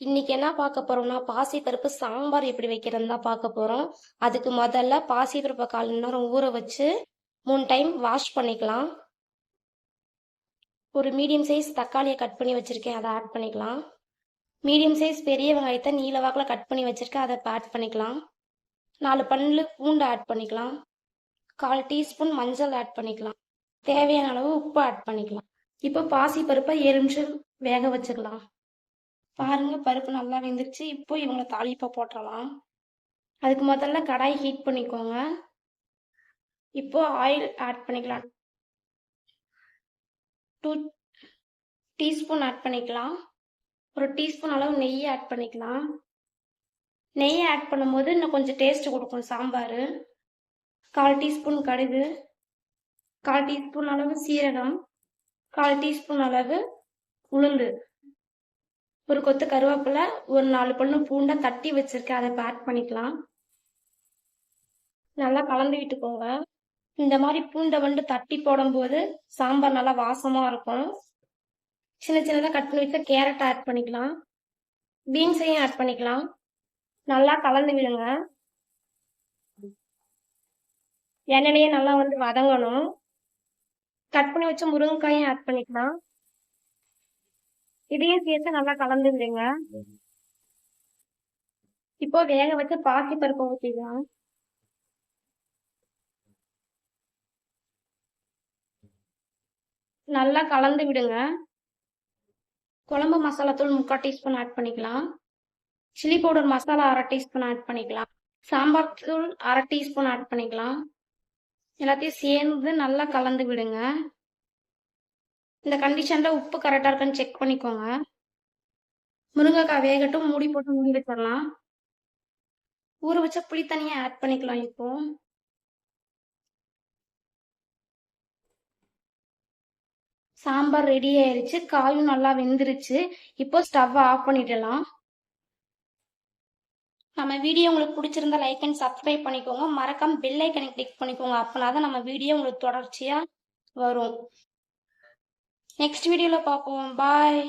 இன்னைக்கு என்ன பார்க்க போறோம்னா பாசிப்பருப்பு சாம்பார் எப்படி வைக்கிறதுன்னு தான் பார்க்க போறோம். அதுக்கு முதல்ல பாசிப்பருப்பை 1/4 மணி நேரம் ஊற வச்சு 3 டைம் வாஷ் பண்ணிக்கலாம். ஒரு மீடியம் சைஸ் தக்காளியை கட் பண்ணி வச்சிருக்கேன், அதை ஆட் பண்ணிக்கலாம். மீடியம் சைஸ் பெரிய வெங்காயத்தை நீல வாக்கில் கட் பண்ணி வச்சிருக்கேன், அதை ஆட் பண்ணிக்கலாம். 4 பல்லு பூண்டு ஆட் பண்ணிக்கலாம். 1/4 டீஸ்பூன் மஞ்சள் ஆட் பண்ணிக்கலாம். தேவையான அளவு உப்பு ஆட் பண்ணிக்கலாம். இப்போ பாசிப்பருப்பை 7 நிமிஷம் வேக வச்சுக்கலாம். பாருங்க, பருப்பு நல்லா வெந்துருச்சு. இப்போ இவங்களை தாளிப்பை போட்டுடலாம். அதுக்கு முதல்ல கடாய் ஹீட் பண்ணிக்கோங்க. இப்போ ஆயில் ஆட் பண்ணிக்கலாம். 2 டீஸ்பூன் ஆட் பண்ணிக்கலாம். ஒரு டீஸ்பூன் அளவு நெய் ஆட் பண்ணிக்கலாம். நெய்யை ஆட் பண்ணும்போது இன்னும் கொஞ்சம் டேஸ்ட் கொடுக்கும் சாம்பார். 1/4 டீஸ்பூன் கடுகு, 1/4 டீஸ்பூன் அளவு சீரகம், 1/4 டீஸ்பூன் அளவு உளுந்து, ஒரு கொத்து கருவேப்பிலை, ஒரு 4 பல்லு பூண்டை தட்டி வச்சிருக்கேன், அதை ஆட் பண்ணிக்கலாம். நல்லா கலந்து விட்டுக்கோங்க. இந்த மாதிரி பூண்டை வந்து தட்டி போடும்போது சாம்பார் நல்லா வாசமா இருக்கும். சின்ன சின்னதாக கட் பண்ணி வச்ச கேரட் ஆட் பண்ணிக்கலாம். பீன்ஸையும் ஆட் பண்ணிக்கலாம். நல்லா கலந்து விடுங்க. எண்ணெயே நல்லா வந்து வதங்கணும். கட் பண்ணி வச்ச முருங்கைக்காயும் ஆட் பண்ணிக்கலாம். இதையும் சேர்த்து நல்லா கலந்து விடுங்க. இப்போ வேக வச்சு பாசி பருப்பை ஊற்றிக்கலாம். நல்லா கலந்து விடுங்க. குழம்பு மசாலா தூள் 3/4 டீஸ்பூன் ஆட் பண்ணிக்கலாம். Chilli powder masala 1/2 teaspoon add பண்ணிக்கலாம். சாம்பார் தூள் 1/2 டீஸ்பூன் ஆட் பண்ணிக்கலாம். எல்லாத்தையும் சேர்ந்து நல்லா கலந்து விடுங்க. இந்த கண்டிஷன்ல உப்பு கரெக்டாக இருக்கான்னு செக் பண்ணிக்கோங்க. முருங்கைக்காய் வேகட்டும், மூடி போட்டு மூடி வச்சிடலாம். ஊற வச்ச புளி தண்ணியை ஆட் பண்ணிக்கலாம். இப்போ சாம்பார் ரெடி ஆயிருச்சு. காயும் நல்லா வெந்துருச்சு. இப்போ ஸ்டவ் ஆஃப் பண்ணிடலாம். நம்ம வீடியோ உங்களுக்கு பிடிச்சிருந்தா லைக் அண்ட் சப்ஸ்கிரைப் பண்ணிக்கோங்க. மறக்காம பெல் ஐக்கனை கிளிக் பண்ணிக்கோங்க. அப்பனாதான் நம்ம வீடியோ உங்களுக்கு தொடர்ச்சியா வரும். நெக்ஸ்ட் வீடியோல பார்ப்போம். பாய்.